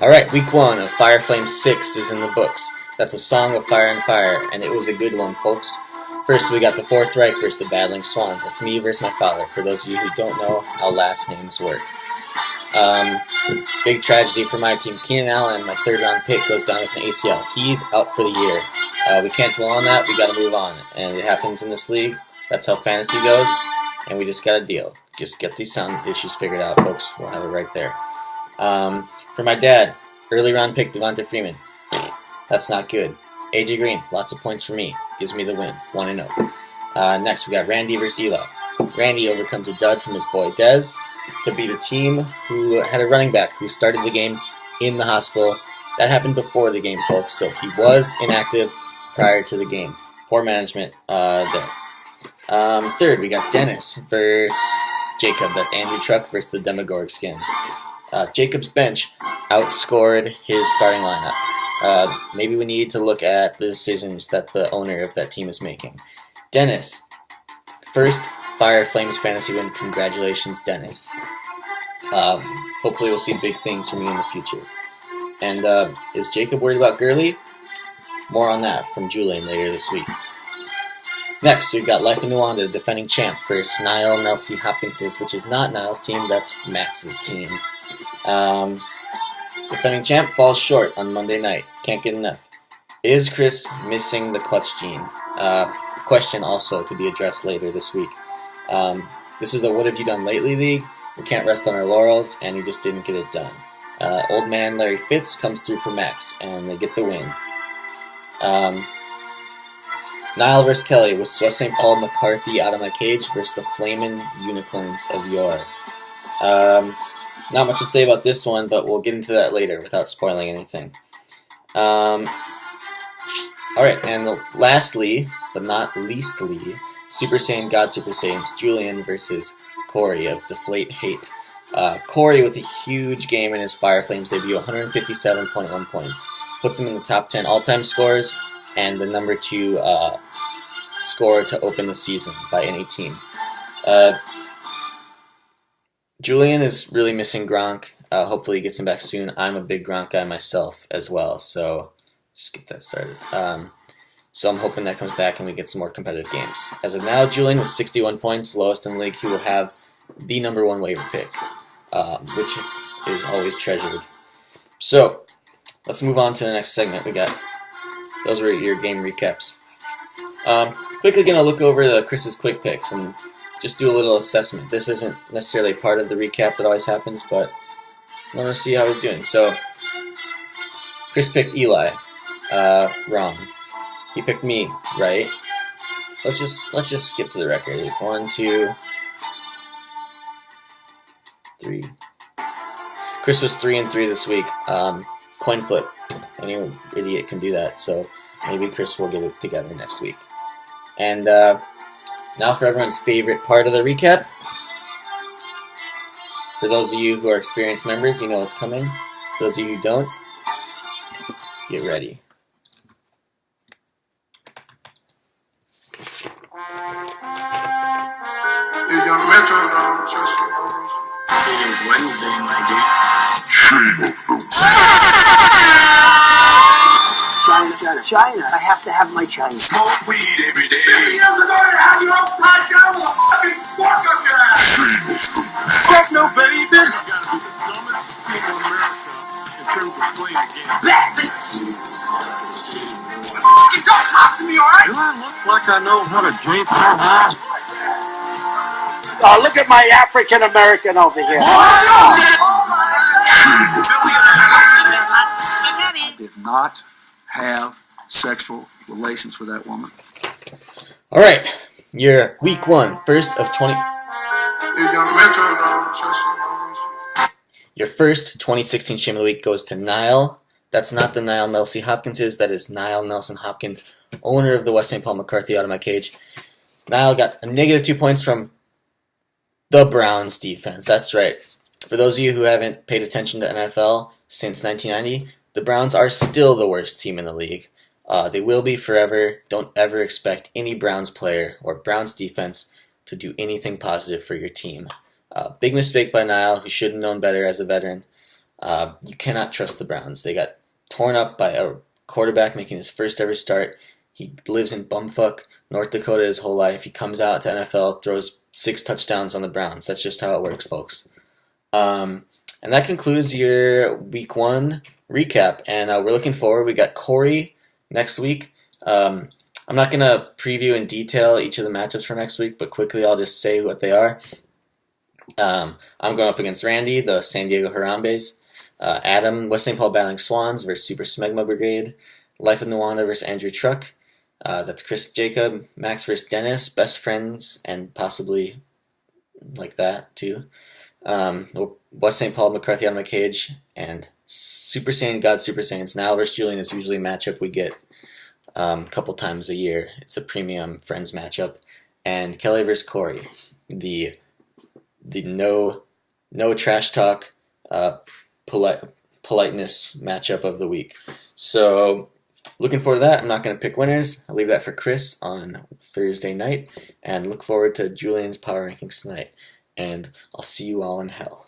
Alright, week 1 of Fire Flame 6 is in the books. That's a Song of Fire and Fire, and it was a good one, folks. First, we got the Fourth Reich versus the Battling Swans. That's me versus my father, for those of you who don't know how last names work. Big tragedy for my team. Keenan Allen, my third-round pick, goes down with an ACL. He's out for the year. We can't dwell on that. We got to move on. And it happens in this league. That's how fantasy goes, and we just got to deal. Just get these sound issues figured out, folks. We'll have it right there. For my dad, early round pick Devonta Freeman. That's not good. AJ Green, lots of points for me. Gives me the win, 1-0. Next, we got Randy versus Eli. Randy overcomes a dud from his boy Dez to beat a team who had a running back who started the game in the hospital. That happened before the game, folks, so he was inactive prior to the game. Poor management there. Third, we got Dennis versus Jacob. That's Andrew Truck versus the Demogorg Skins. Jacob's bench outscored his starting lineup. Maybe we need to look at the decisions that the owner of that team is making. Dennis, first Fire Flames fantasy win. Congratulations, Dennis. Hopefully we'll see big things from you in the future. And is Jacob worried about Gurley? More on that from Julian later this week. Next, we've got Life in Nuanda, defending champ, versus Niall Nelson Hopkins, which is not Niall's team, that's Max's team. Defending champ falls short on Monday night. Can't get enough. Is Chris missing the clutch gene? Question also to be addressed later this week. This is a what have you done lately league. We can't rest on our laurels, and he just didn't get it done. Old man Larry Fitz comes through for Max, and they get the win. Niall vs. Kelly with West St. Paul McCarthy out of my cage versus the Flamin' Unicorns of Yore. Not much to say about this one, but we'll get into that later without spoiling anything. Alright, and lastly, but not leastly, Super Saiyan God Super Saiyans Julian versus Corey of Deflate Hate. Corey with a huge game in his Fire Flames debut, 157.1 points. Puts him in the top 10 all-time scores and the number 2 score to open the season by any team. Julian is really missing Gronk. Hopefully he gets him back soon. I'm a big Gronk guy myself as well, so just get that started. So I'm hoping that comes back and we get some more competitive games. As of now, Julian with 61 points, lowest in the league. He will have the number 1 waiver pick, which is always treasured. So let's move on to the next segment. Those were your game recaps. Quickly going to look over Chris's quick picks and just do a little assessment. This isn't necessarily part of the recap that always happens, but I want to see how he's doing. So, Chris picked Eli. Wrong. He picked me, right? Let's just skip to the record. 1, 2, 3. Chris was 3-3 this week. Coin flip. Any idiot can do that, so maybe Chris will get it together next week. And now for everyone's favorite part of the recap. For those of you who are experienced members, you know what's coming. For those of you who don't, get ready. It is Wednesday, my dear. Shame of those. China. I have to have my China. Smoke weed every day. You have to have your own podcast. I mean, fuck up your ass. Shame of those. Fuck no, baby. You gotta be the dumbest people in America in terms of playing a game. You don't talk to me, alright? Do I look like I know how to drink somehow? Look at my African American over here. Did not have sexual relations with that woman. Alright, your week 1, first of 20... Your first 2016 Shame of the Week goes to Niall. That's not the Niall Nelson Hopkins is. That is Niall Nelson Hopkins, owner of the West St. Paul McCarthy out of my cage. Niall got a negative 2 points from the Browns defense. That's right. For those of you who haven't paid attention to NFL since 1990, the Browns are still the worst team in the league. They will be forever. Don't ever expect any Browns player or Browns defense to do anything positive for your team. Big mistake by Niall, who should have known better as a veteran. You cannot trust the Browns. They got torn up by a quarterback making his first ever start. He lives in bumfuck North Dakota his whole life. He comes out to NFL, throws 6 touchdowns on the Browns. That's just how it works, folks. And that concludes your Week 1 recap. And we're looking forward. We got Corey next week. I'm not going to preview in detail each of the matchups for next week, but quickly I'll just say what they are. I'm going up against Randy, the San Diego Harambes. Adam, West St. Paul Battling Swans versus Super Smegma Brigade. Life of Nuwanda versus Andrew Truck. That's Chris Jacob. Max versus Dennis, best friends, and possibly like that too. West St. Paul McCarthy out of my cage. And Super Saiyan God Super Saiyans Now versus Julian is usually a matchup we get a couple times a year. It's a premium friends matchup. And Kelly versus Corey, the no trash talk, politeness matchup of the week. So looking forward to that. I'm not going to pick winners. I'll leave that for Chris on Thursday night, and look forward to Julian's power rankings tonight. And I'll see you all in hell.